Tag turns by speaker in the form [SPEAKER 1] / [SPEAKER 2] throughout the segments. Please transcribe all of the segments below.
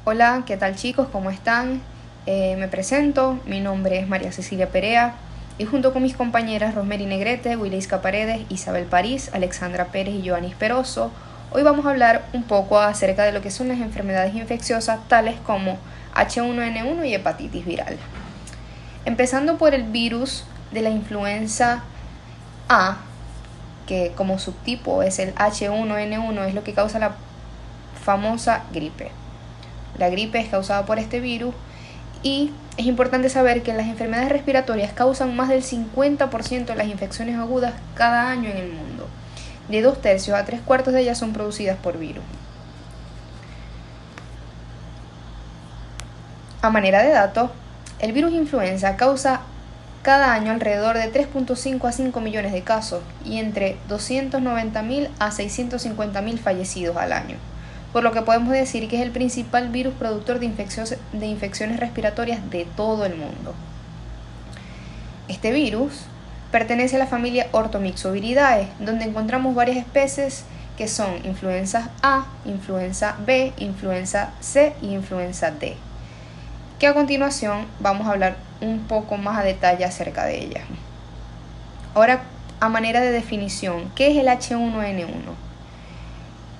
[SPEAKER 1] Hola, ¿qué tal chicos? ¿Cómo están? Me presento, mi nombre es María Cecilia Perea y junto con mis compañeras Rosemary Negrete, Wileiska Paredes, Isabel París, Alexandra Pérez y Joanis Peroso, hoy vamos a hablar un poco acerca de lo que son las enfermedades infecciosas tales como H1N1 y hepatitis viral. Empezando por el virus de la influenza A, que como subtipo es el H1N1, es lo que causa la famosa gripe. La gripe es causada por este virus y es importante saber que las enfermedades respiratorias causan más del 50% de las infecciones agudas cada año en el mundo. De 2/3 a 3/4 de ellas son producidas por virus. A manera de dato, el virus influenza causa cada año alrededor de 3.5 a 5 millones de casos y entre 290.000 a 650.000 fallecidos al año, por lo que podemos decir que es el principal virus productor de infecciones respiratorias de todo el mundo. Este virus pertenece a la familia Orthomyxoviridae, donde encontramos varias especies que son influenza A, influenza B, influenza C y influenza D, que a continuación vamos a hablar un poco más a detalle acerca de ellas. Ahora, a manera de definición, ¿qué es el H1N1?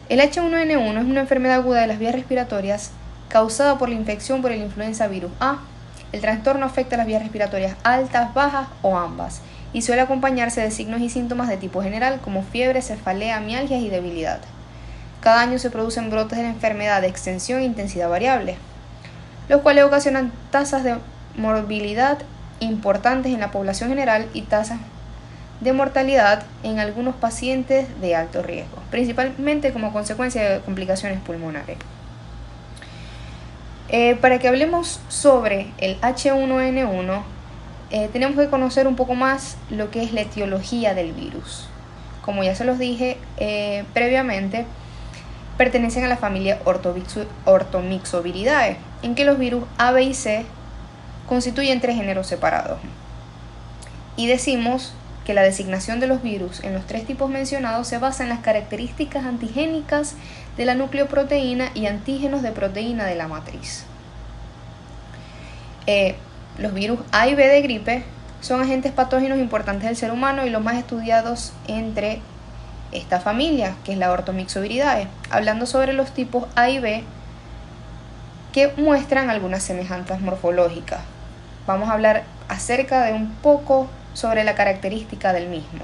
[SPEAKER 1] El H1N1 es una enfermedad aguda de las vías respiratorias causada por la infección por el influenza virus A. El trastorno afecta a las vías respiratorias altas, bajas o ambas y suele acompañarse de signos y síntomas de tipo general como fiebre, cefalea, mialgias y debilidad. Cada año se producen brotes de la enfermedad de extensión e intensidad variable, los cuales ocasionan tasas de morbilidad importantes en la población general y tasas de mortalidad en algunos pacientes de alto riesgo, principalmente como consecuencia de complicaciones pulmonares. Para que hablemos sobre el H1N1, tenemos que conocer un poco más lo que es la etiología del virus. Como ya se los dije previamente, pertenecen a la familia Orthomyxoviridae, en que los virus A, B y C constituyen 3 géneros separados. Y decimos que la designación de los virus en los 3 tipos mencionados se basa en las características antigénicas de la nucleoproteína y antígenos de proteína de la matriz. Los virus A y B de gripe son agentes patógenos importantes del ser humano y los más estudiados entre esta familia, que es la Orthomyxoviridae, hablando sobre los tipos A y B que muestran algunas semejanzas morfológicas. Vamos a hablar acerca de un poco sobre la característica del mismo.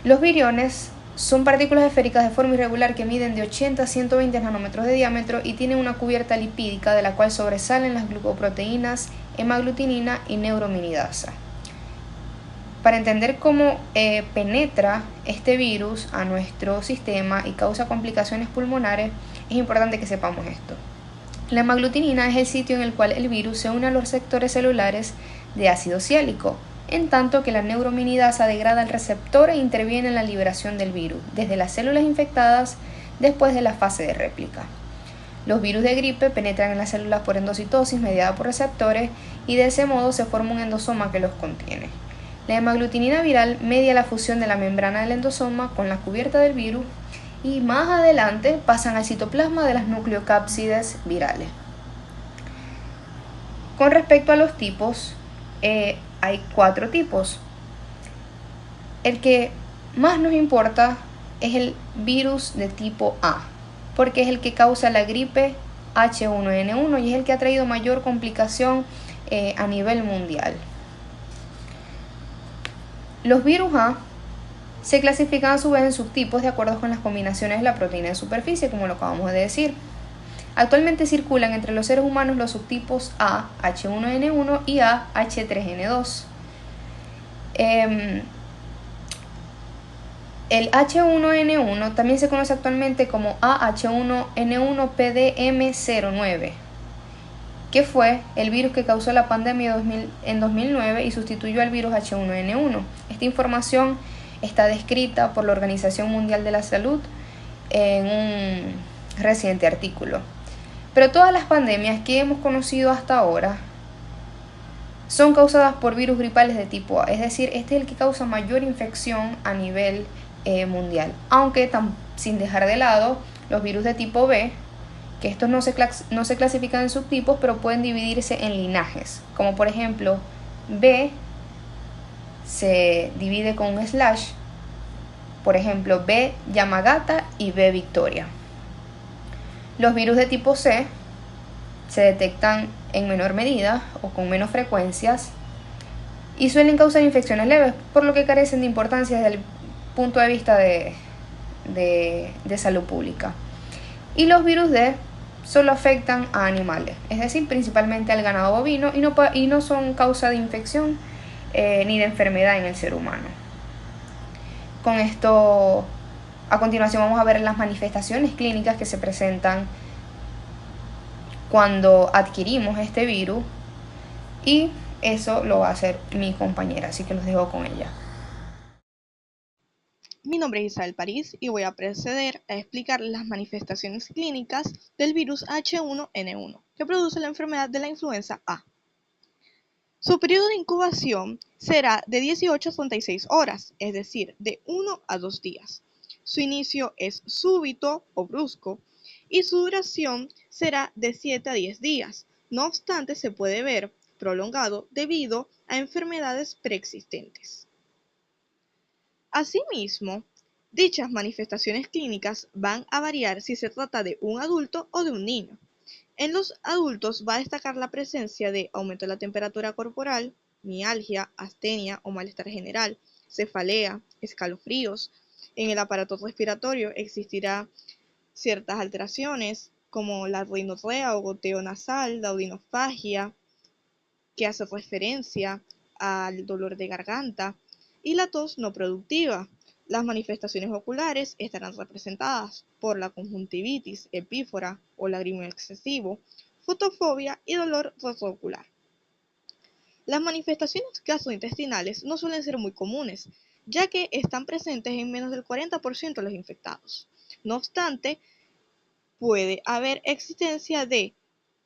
[SPEAKER 1] Los viriones son partículas esféricas de forma irregular que miden de 80 a 120 nanómetros de diámetro y tienen una cubierta lipídica de la cual sobresalen las glucoproteínas hemaglutinina y neurominidasa. Para entender cómo penetra este virus a nuestro sistema y causa complicaciones pulmonares, es importante que sepamos esto. La hemaglutinina es el sitio en el cual el virus se une a los receptores celulares de ácido ciálico, en tanto que la neurominidasa degrada el receptor e interviene en la liberación del virus, desde las células infectadas después de la fase de réplica. Los virus de gripe penetran en las células por endocitosis mediada por receptores y de ese modo se forma un endosoma que los contiene. La hemaglutinina viral media la fusión de la membrana del endosoma con la cubierta del virus y más adelante pasan al citoplasma de las nucleocápsides virales. Con respecto a los tipos, hay 4 tipos. El que más nos importa es el virus de tipo A, porque es el que causa la gripe H1N1 y es el que ha traído mayor complicación a nivel mundial. Los virus A se clasifican a su vez en subtipos de acuerdo con las combinaciones de la proteína de superficie, como lo acabamos de decir. Actualmente circulan entre los seres humanos los subtipos A, H1N1 y A, H3N2. El H1N1 también se conoce actualmente como AH1N1-PDM09, que fue el virus que causó la pandemia en 2009 y sustituyó al virus H1N1. Esta información está descrita por la Organización Mundial de la Salud en un reciente artículo. Pero todas las pandemias que hemos conocido hasta ahora son causadas por virus gripales de tipo A, es decir, este es el que causa mayor infección a nivel mundial, aunque sin dejar de lado los virus de tipo B, que estos no se clasifican en subtipos, pero pueden dividirse en linajes, como por ejemplo B se divide con un slash, por ejemplo B Yamagata y B Victoria. Los virus de tipo C se detectan en menor medida o con menos frecuencias y suelen causar infecciones leves, por lo que carecen de importancia desde el punto de vista de salud pública. Y los virus D solo afectan a animales, es decir, principalmente al ganado bovino, y no son causa de infección ni de enfermedad en el ser humano. Con esto, a continuación vamos a ver las manifestaciones clínicas que se presentan cuando adquirimos este virus, y eso lo va a hacer mi compañera, así que los dejo con ella.
[SPEAKER 2] Mi nombre es Isabel París y voy a proceder a explicar las manifestaciones clínicas del virus H1N1, que produce la enfermedad de la influenza A. Su periodo de incubación será de 18 a 36 horas, es decir, de 1 a 2 días. Su inicio es súbito o brusco y su duración será de 7 a 10 días. No obstante, se puede ver prolongado debido a enfermedades preexistentes. Asimismo, dichas manifestaciones clínicas van a variar si se trata de un adulto o de un niño. En los adultos va a destacar la presencia de aumento de la temperatura corporal, mialgia, astenia o malestar general, cefalea, escalofríos. En el aparato respiratorio existirá ciertas alteraciones como la rinorrea o goteo nasal, la odinofagia, que hace referencia al dolor de garganta, y la tos no productiva. Las manifestaciones oculares estarán representadas por la conjuntivitis, epífora o lagrimal excesivo, fotofobia y dolor retroocular. Las manifestaciones gastrointestinales no suelen ser muy comunes, ya que están presentes en menos del 40% de los infectados. No obstante, puede haber existencia de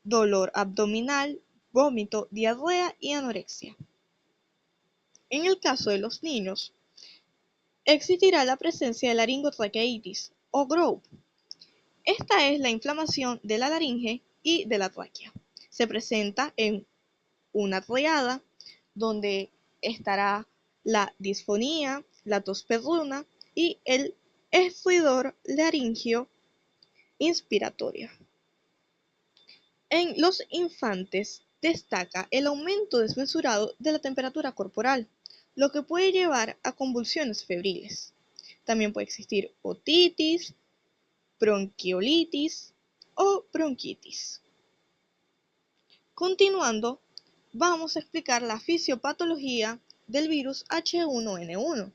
[SPEAKER 2] dolor abdominal, vómito, diarrea y anorexia. En el caso de los niños, existirá la presencia de laringotraqueitis o GROW. Esta es la inflamación de la laringe y de la tráquea. Se presenta en una triada donde estará la disfonía, la tos perruna y el estridor laringio inspiratorio. En los infantes destaca el aumento desmesurado de la temperatura corporal, lo que puede llevar a convulsiones febriles. También puede existir otitis, bronquiolitis o bronquitis. Continuando, vamos a explicar la fisiopatología del virus H1N1.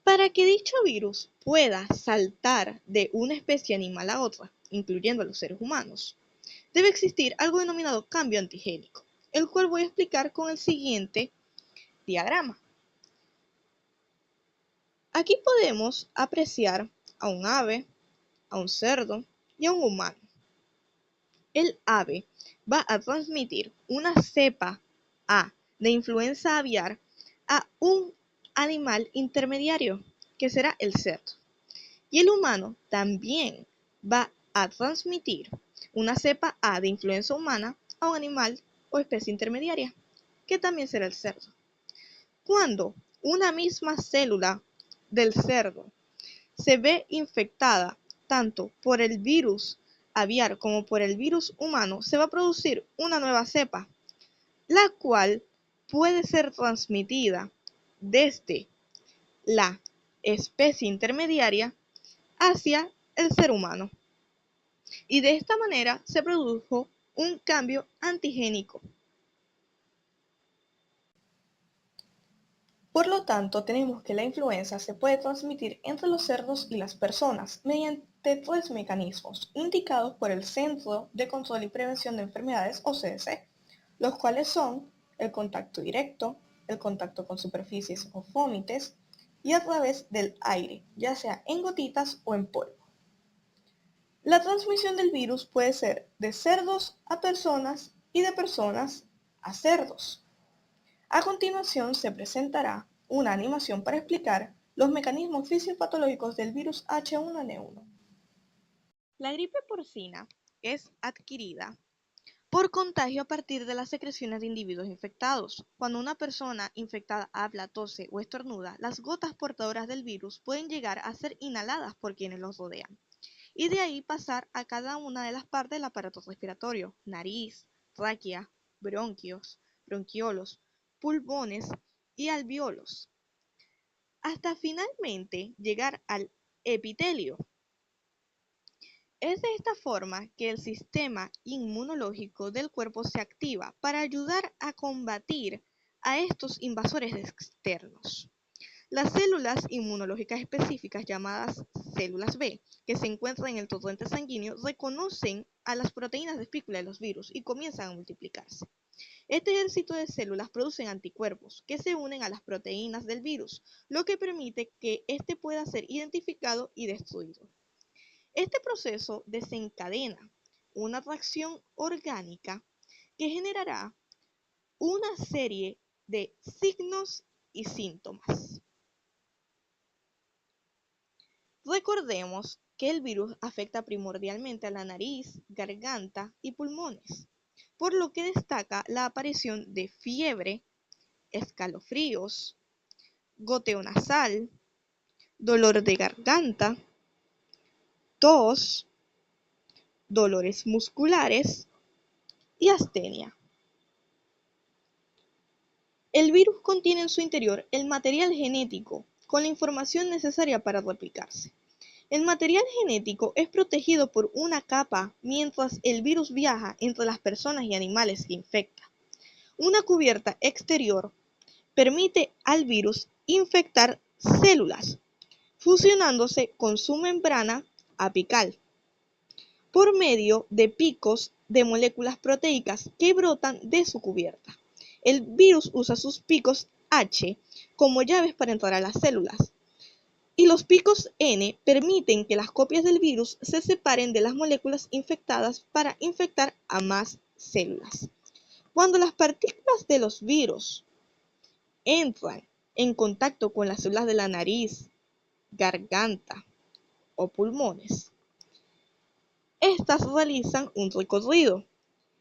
[SPEAKER 2] Para que dicho virus pueda saltar de una especie animal a otra, incluyendo a los seres humanos, debe existir algo denominado cambio antigénico, el cual voy a explicar con el siguiente diagrama. Aquí podemos apreciar a un ave, a un cerdo y a un humano. El ave va a transmitir una cepa A de influenza aviar a un animal intermediario, que será el cerdo. Y el humano también va a transmitir una cepa A de influenza humana a un animal o especie intermediaria, que también será el cerdo. Cuando una misma célula del cerdo se ve infectada tanto por el virus aviar como por el virus humano, se va a producir una nueva cepa, la cual puede ser transmitida desde la especie intermediaria hacia el ser humano. Y de esta manera se produjo un cambio antigénico. Por lo tanto, tenemos que la influenza se puede transmitir entre los cerdos y las personas mediante tres mecanismos indicados por el Centro de Control y Prevención de Enfermedades o CDC, los cuales son el contacto directo, el contacto con superficies o fómites y a través del aire, ya sea en gotitas o en polvo. La transmisión del virus puede ser de cerdos a personas y de personas a cerdos. A continuación se presentará una animación para explicar los mecanismos fisiopatológicos del virus H1N1. La gripe porcina es adquirida por contagio a partir de las secreciones de individuos infectados. Cuando una persona infectada habla, tose o estornuda, las gotas portadoras del virus pueden llegar a ser inhaladas por quienes los rodean, y de ahí pasar a cada una de las partes del aparato respiratorio: nariz, tráquea, bronquios, bronquiolos, pulmones y alveolos, hasta finalmente llegar al epitelio. Es de esta forma que el sistema inmunológico del cuerpo se activa para ayudar a combatir a estos invasores externos. Las células inmunológicas específicas, llamadas células B, que se encuentran en el torrente sanguíneo, reconocen a las proteínas de espícula de los virus y comienzan a multiplicarse. Este ejército de células producen anticuerpos que se unen a las proteínas del virus, lo que permite que éste pueda ser identificado y destruido. Este proceso desencadena una reacción orgánica que generará una serie de signos y síntomas. Recordemos que el virus afecta primordialmente a la nariz, garganta y pulmones, por lo que destaca la aparición de fiebre, escalofríos, goteo nasal, dolor de garganta, tos, dolores musculares y astenia. El virus contiene en su interior el material genético con la información necesaria para replicarse. El material genético es protegido por una capa mientras el virus viaja entre las personas y animales que infecta. Una cubierta exterior permite al virus infectar células, fusionándose con su membrana apical por medio de picos de moléculas proteicas que brotan de su cubierta. El virus usa sus picos H como llaves para entrar a las células, y los picos N permiten que las copias del virus se separen de las moléculas infectadas para infectar a más células. Cuando las partículas de los virus entran en contacto con las células de la nariz, garganta o pulmones, estas realizan un recorrido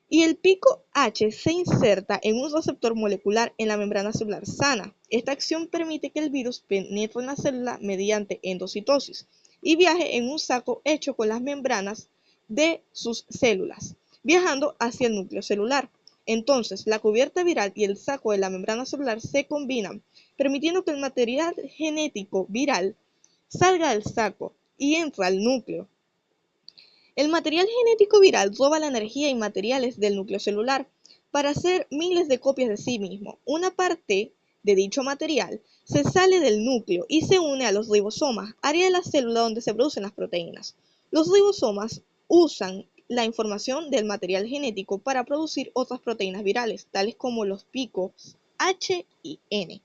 [SPEAKER 2] y el pico H se inserta en un receptor molecular en la membrana celular sana. Esta acción permite que el virus penetre en la célula mediante endocitosis y viaje en un saco hecho con las membranas de sus células, viajando hacia el núcleo celular. Entonces, la cubierta viral y el saco de la membrana celular se combinan, permitiendo que el material genético viral salga del saco y entre al núcleo. El material genético viral roba la energía y materiales del núcleo celular para hacer miles de copias de sí mismo. Una parte de dicho material se sale del núcleo y se une a los ribosomas, área de la célula donde se producen las proteínas. Los ribosomas usan la información del material genético para producir otras proteínas virales, tales como los picos H y N.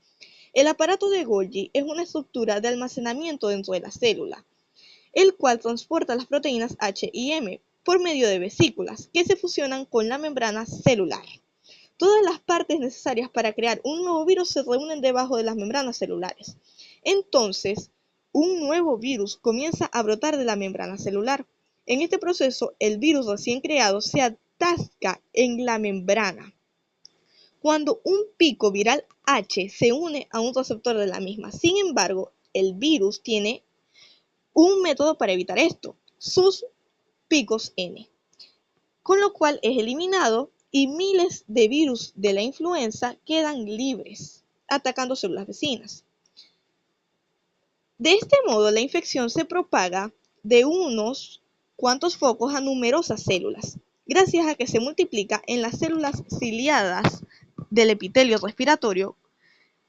[SPEAKER 2] El aparato de Golgi es una estructura de almacenamiento dentro de la célula, el cual transporta las proteínas H y M por medio de vesículas que se fusionan con la membrana celular. Todas las partes necesarias para crear un nuevo virus se reúnen debajo de las membranas celulares. Entonces, un nuevo virus comienza a brotar de la membrana celular. En este proceso, el virus recién creado se atasca en la membrana cuando un pico viral H se une a un receptor de la misma. Sin embargo, el virus tiene un método para evitar esto: sus picos N, con lo cual es eliminado y miles de virus de la influenza quedan libres, atacando células vecinas. De este modo, la infección se propaga de unos cuantos focos a numerosas células, gracias a que se multiplica en las células ciliadas del epitelio respiratorio.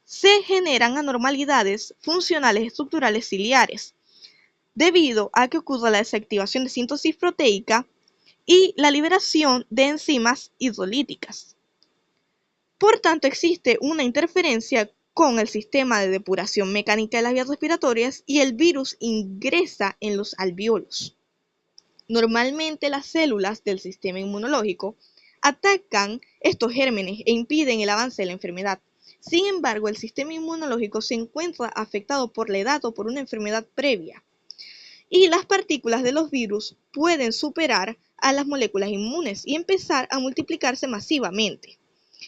[SPEAKER 2] Se generan anormalidades funcionales estructurales ciliares, debido a que ocurre la desactivación de síntesis proteica y la liberación de enzimas hidrolíticas. Por tanto, existe una interferencia con el sistema de depuración mecánica de las vías respiratorias y el virus ingresa en los alveolos. Normalmente las células del sistema inmunológico atacan estos gérmenes e impiden el avance de la enfermedad. Sin embargo, el sistema inmunológico se encuentra afectado por la edad o por una enfermedad previa, y las partículas de los virus pueden superar a las moléculas inmunes y empezar a multiplicarse masivamente.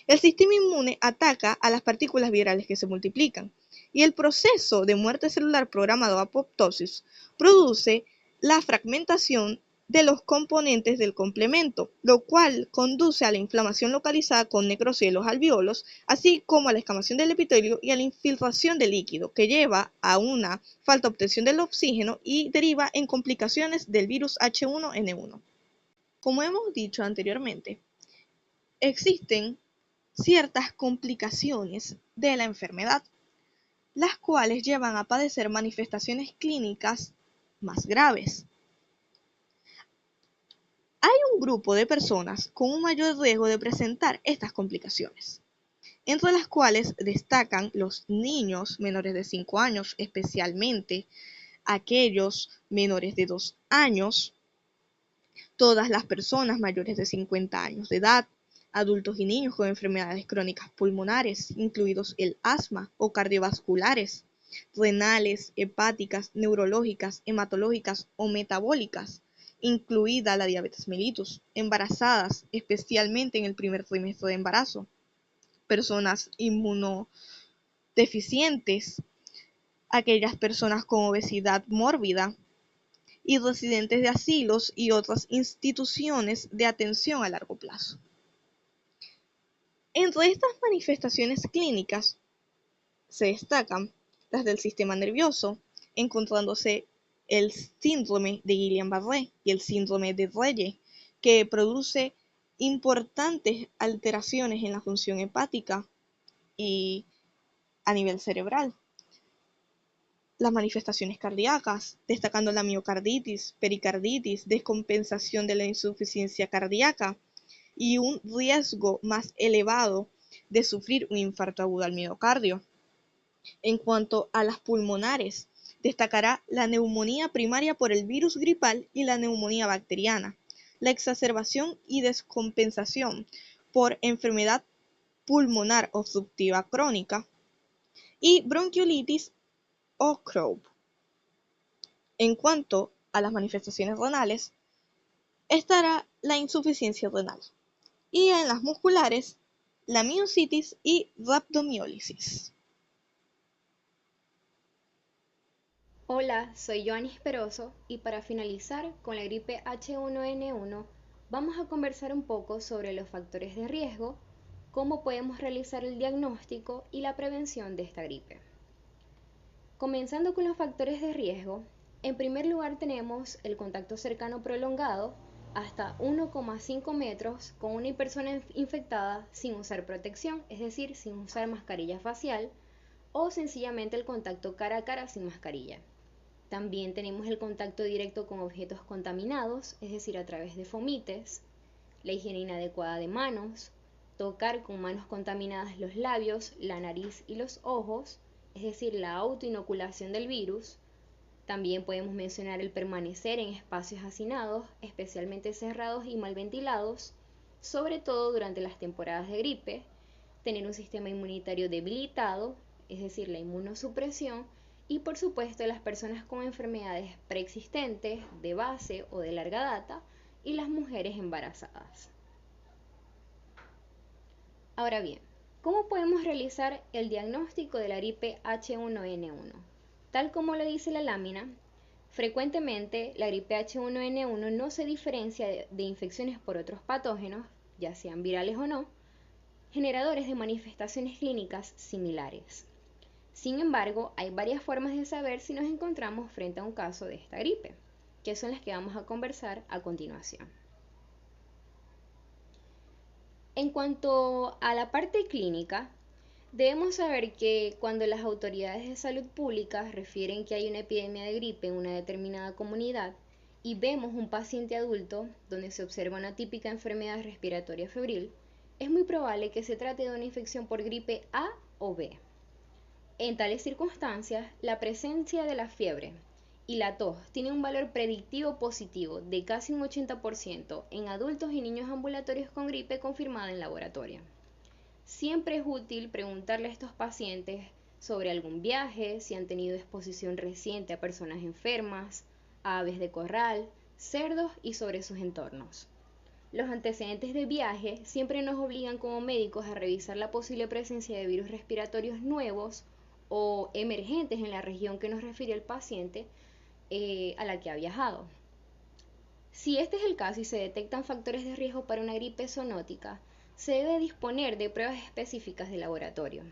[SPEAKER 2] El sistema inmune ataca a las partículas virales que se multiplican y el proceso de muerte celular programado apoptosis produce la fragmentación de los componentes del complemento, lo cual conduce a la inflamación localizada con necrosis de los alvéolos, así como a la escamación del epitelio y a la infiltración de líquido, que lleva a una falta de obtención del oxígeno y deriva en complicaciones del virus H1N1. Como hemos dicho anteriormente, existen ciertas complicaciones de la enfermedad, las cuales llevan a padecer manifestaciones clínicas más graves. Hay un grupo de personas con un mayor riesgo de presentar estas complicaciones, entre las cuales destacan los niños menores de 5 años, especialmente aquellos menores de 2 años, todas las personas mayores de 50 años de edad, adultos y niños con enfermedades crónicas pulmonares, incluidos el asma o cardiovasculares, renales, hepáticas, neurológicas, hematológicas o metabólicas, incluida la diabetes mellitus, embarazadas, especialmente en el primer trimestre de embarazo, personas inmunodeficientes, aquellas personas con obesidad mórbida y residentes de asilos y otras instituciones de atención a largo plazo. Entre estas manifestaciones clínicas se destacan las del sistema nervioso, encontrándose el síndrome de Guillain-Barré y el síndrome de Reye, que produce importantes alteraciones en la función hepática y a nivel cerebral. Las manifestaciones cardíacas, destacando la miocarditis, pericarditis, descompensación de la insuficiencia cardíaca y un riesgo más elevado de sufrir un infarto agudo al miocardio. En cuanto a las pulmonares, destacará la neumonía primaria por el virus gripal y la neumonía bacteriana, la exacerbación y descompensación por enfermedad pulmonar obstructiva crónica y bronquiolitis o Crohn. En cuanto a las manifestaciones renales, estará la insuficiencia renal y en las musculares, la miositis y rhabdomiólisis.
[SPEAKER 1] Hola, soy Joanis Peroso y para finalizar con la gripe H1N1 vamos a conversar un poco sobre los factores de riesgo, cómo podemos realizar el diagnóstico y la prevención de esta gripe. Comenzando con los factores de riesgo, en primer lugar tenemos el contacto cercano prolongado hasta 1,5 metros con una persona infectada sin usar protección, es decir, sin usar mascarilla facial o sencillamente el contacto cara a cara sin mascarilla. También tenemos el contacto directo con objetos contaminados, es decir, a través de fomites, la higiene inadecuada de manos, tocar con manos contaminadas los labios, la nariz y los ojos, es decir, la autoinoculación del virus. También podemos mencionar el permanecer en espacios hacinados, especialmente cerrados y mal ventilados, sobre todo durante las temporadas de gripe, tener un sistema inmunitario debilitado, es decir, la inmunosupresión, y por supuesto las personas con enfermedades preexistentes, de base o de larga data, y las mujeres embarazadas. Ahora bien, ¿cómo podemos realizar el diagnóstico de la gripe H1N1? Tal como lo dice la lámina, frecuentemente la gripe H1N1 no se diferencia de infecciones por otros patógenos, ya sean virales o no, generadores de manifestaciones clínicas similares. Sin embargo, hay varias formas de saber si nos encontramos frente a un caso de esta gripe, que son las que vamos a conversar a continuación. En cuanto a la parte clínica, debemos saber que cuando las autoridades de salud pública refieren que hay una epidemia de gripe en una determinada comunidad y vemos un paciente adulto donde se observa una típica enfermedad respiratoria febril, es muy probable que se trate de una infección por gripe A o B. En tales circunstancias, la presencia de la fiebre y la tos tiene un valor predictivo positivo de casi un 80% en adultos y niños ambulatorios con gripe confirmada en laboratorio. Siempre es útil preguntarle a estos pacientes sobre algún viaje, si han tenido exposición reciente a personas enfermas,
[SPEAKER 3] aves de corral, cerdos y sobre sus entornos. Los antecedentes de viaje siempre nos obligan como médicos a revisar la posible presencia de virus respiratorios nuevos o emergentes en la región que nos refiere el paciente a la que ha viajado. Si este es el caso y se detectan factores de riesgo para una gripe zoonótica, se debe disponer de pruebas específicas de laboratorio.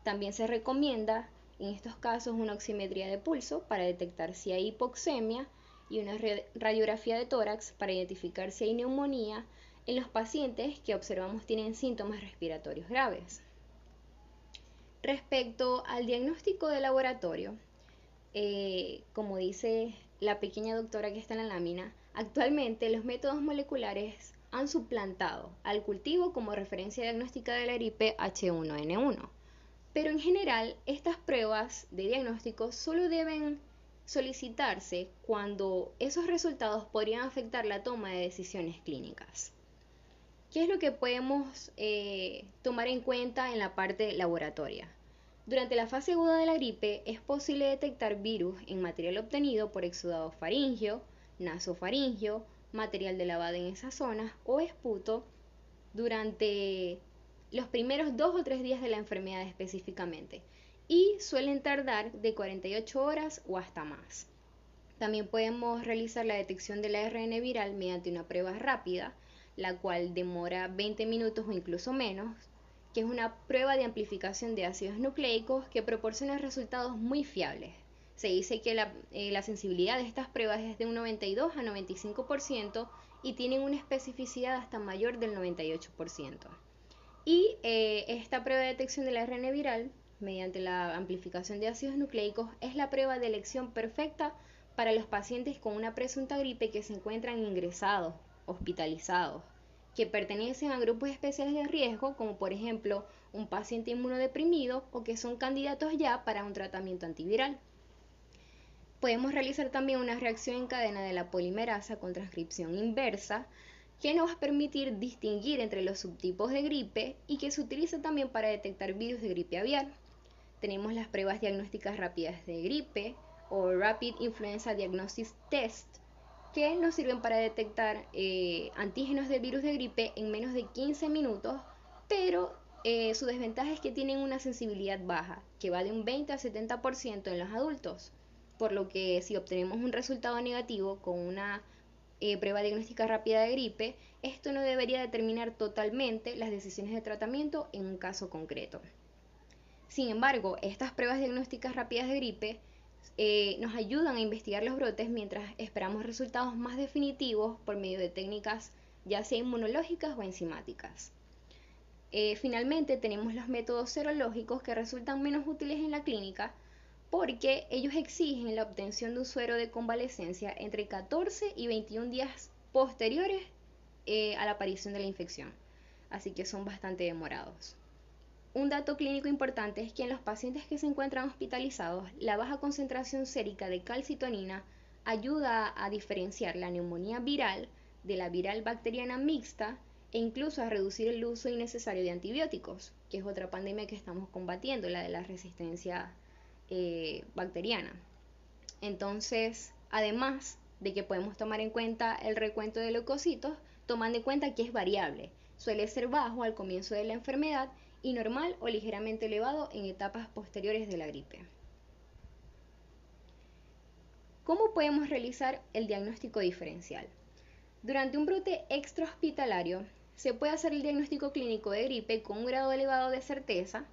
[SPEAKER 3] También se recomienda en estos casos una oximetría de pulso para detectar si hay hipoxemia y una radiografía de tórax para identificar si hay neumonía en los pacientes que observamos tienen síntomas respiratorios graves. Respecto al diagnóstico de laboratorio, como dice la pequeña doctora que está en la lámina, actualmente los métodos moleculares han suplantado al cultivo como referencia diagnóstica de la gripe H1N1. Pero en general, estas pruebas de diagnóstico solo deben solicitarse cuando esos resultados podrían afectar la toma de decisiones clínicas. ¿Qué es lo que podemos tomar en cuenta en la parte laboratoria? Durante la fase aguda de la gripe es posible detectar virus en material obtenido por exudado faríngeo, nasofaríngeo, material de lavado en esas zonas o esputo durante los primeros 2 o 3 días de la enfermedad específicamente, y suelen tardar de 48 horas o hasta más. También podemos realizar la detección del ARN viral mediante una prueba rápida, la cual demora 20 minutos o incluso menos, que es una prueba de amplificación de ácidos nucleicos que proporciona resultados muy fiables. Se dice que la sensibilidad de estas pruebas es de un 92 a 95% y tienen una especificidad hasta mayor del 98%. Y esta prueba de detección del ARN viral, mediante la amplificación de ácidos nucleicos, es la prueba de elección perfecta para los pacientes con una presunta gripe que se encuentran ingresados, hospitalizados, que pertenecen a grupos especiales de riesgo, como por ejemplo un paciente inmunodeprimido o que son candidatos ya para un tratamiento antiviral. Podemos realizar también una reacción en cadena de la polimerasa con transcripción inversa, que nos va a permitir distinguir entre los subtipos de gripe y que se utiliza también para detectar virus de gripe aviar. Tenemos las pruebas diagnósticas rápidas de gripe o Rapid Influenza Diagnosis Test, que nos sirven para detectar antígenos de virus de gripe en menos de 15 minutos, pero su desventaja es que tienen una sensibilidad baja, que va de un 20 a 70% en los adultos, por lo que si obtenemos un resultado negativo con una prueba diagnóstica rápida de gripe, esto no debería determinar totalmente las decisiones de tratamiento en un caso concreto. Sin embargo, estas pruebas diagnósticas rápidas de gripe nos ayudan a investigar los brotes mientras esperamos resultados más definitivos por medio de técnicas ya sea inmunológicas o enzimáticas. Finalmente tenemos los métodos serológicos que resultan menos útiles en la clínica porque ellos exigen la obtención de un suero de convalecencia entre 14 y 21 días posteriores a la aparición de la infección, así que son bastante demorados. Un dato clínico importante es que en los pacientes que se encuentran hospitalizados, la baja concentración sérica de calcitonina ayuda a diferenciar la neumonía viral de la viral bacteriana mixta e incluso a reducir el uso innecesario de antibióticos, que es otra pandemia que estamos combatiendo, la de la resistencia bacteriana. Entonces, además de que podemos tomar en cuenta el recuento de leucocitos, tomando en cuenta que es variable, suele ser bajo al comienzo de la enfermedad y normal o ligeramente elevado en etapas posteriores de la gripe. ¿Cómo podemos realizar el diagnóstico diferencial? Durante un brote extrahospitalario, se puede hacer el diagnóstico clínico de gripe con un grado elevado de certeza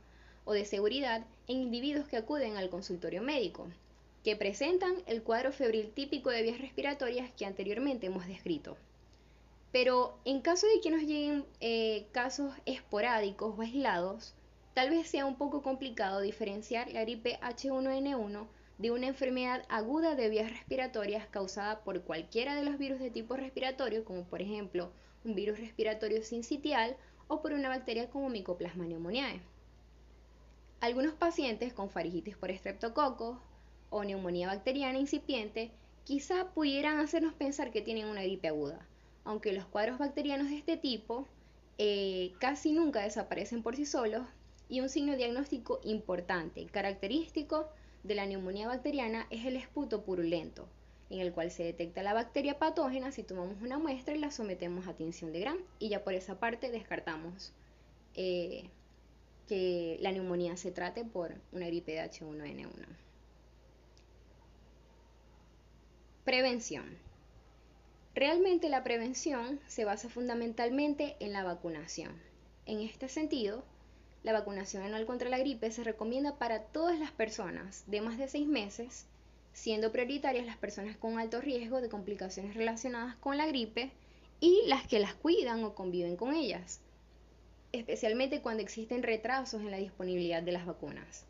[SPEAKER 3] o de seguridad en individuos que acuden al consultorio médico, que presentan el cuadro febril típico de vías respiratorias que anteriormente hemos descrito. Pero en caso de que nos lleguen casos esporádicos o aislados, tal vez sea un poco complicado diferenciar la gripe H1N1 de una enfermedad aguda de vías respiratorias causada por cualquiera de los virus de tipo respiratorio, como por ejemplo un virus respiratorio sincitial o por una bacteria como Mycoplasma pneumoniae. Algunos pacientes con faringitis por estreptococos o neumonía bacteriana incipiente quizá pudieran hacernos pensar que tienen una gripe aguda, aunque los cuadros bacterianos de este tipo casi nunca desaparecen por sí solos, y un signo diagnóstico importante, característico de la neumonía bacteriana, es el esputo purulento, en el cual se detecta la bacteria patógena si tomamos una muestra y la sometemos a tinción de Gram, y ya por esa parte descartamos que la neumonía se trate por una gripe de H1N1. Prevención. Realmente la prevención se basa fundamentalmente en la vacunación. En este sentido, la vacunación anual contra la gripe se recomienda para todas las personas de más de 6 meses, siendo prioritarias las personas con alto riesgo de complicaciones relacionadas con la gripe y las que las cuidan o conviven con ellas, especialmente cuando existen retrasos en la disponibilidad de las vacunas.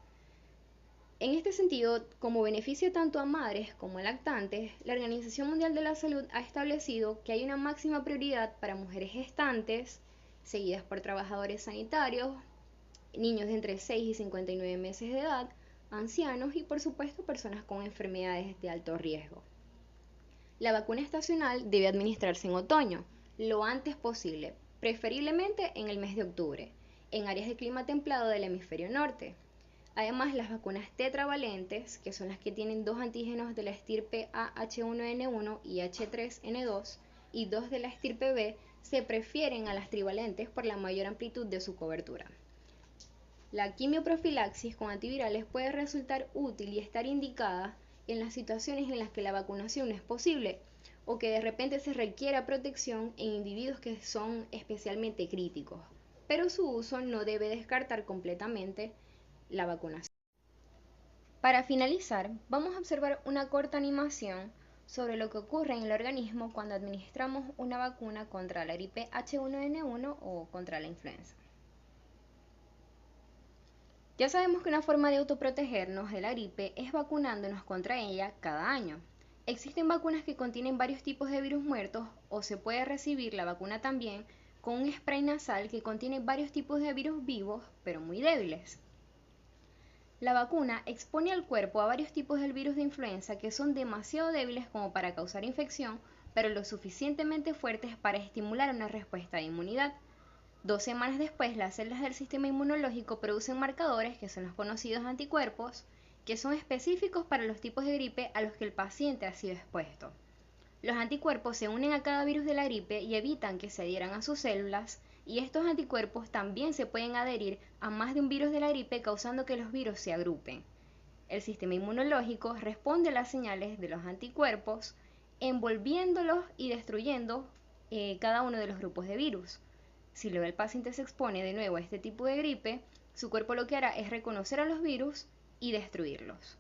[SPEAKER 3] En este sentido, como beneficia tanto a madres como a lactantes, la Organización Mundial de la Salud ha establecido que hay una máxima prioridad para mujeres gestantes, seguidas por trabajadores sanitarios, niños de entre 6 y 59 meses de edad, ancianos y por supuesto personas con enfermedades de alto riesgo. La vacuna estacional debe administrarse en otoño, lo antes posible, preferiblemente en el mes de octubre, en áreas de clima templado del hemisferio norte. Además, las vacunas tetravalentes, que son las que tienen 2 antígenos de la estirpe A H1N1 y H3N2 y 2 de la estirpe B, se prefieren a las trivalentes por la mayor amplitud de su cobertura. La quimioprofilaxis con antivirales puede resultar útil y estar indicada en las situaciones en las que la vacunación no es posible o que de repente se requiera protección en individuos que son especialmente críticos, pero su uso no debe descartar completamente la vacunación. Para finalizar, vamos a observar una corta animación sobre lo que ocurre en el organismo cuando administramos una vacuna contra la gripe H1N1 o contra la influenza. Ya sabemos que una forma de autoprotegernos de la gripe es vacunándonos contra ella cada año. Existen vacunas que contienen varios tipos de virus muertos o se puede recibir la vacuna también con un spray nasal que contiene varios tipos de virus vivos pero muy débiles. La vacuna expone al cuerpo a varios tipos del virus de influenza que son demasiado débiles como para causar infección, pero lo suficientemente fuertes para estimular una respuesta de inmunidad. 2 semanas después, las células del sistema inmunológico producen marcadores, que son los conocidos anticuerpos, que son específicos para los tipos de gripe a los que el paciente ha sido expuesto. Los anticuerpos se unen a cada virus de la gripe y evitan que se adhieran a sus células, y estos anticuerpos también se pueden adherir a más de un virus de la gripe, causando que los virus se agrupen. El sistema inmunológico responde a las señales de los anticuerpos, envolviéndolos y destruyendo cada uno de los grupos de virus. Si luego el paciente se expone de nuevo a este tipo de gripe, su cuerpo lo que hará es reconocer a los virus y destruirlos.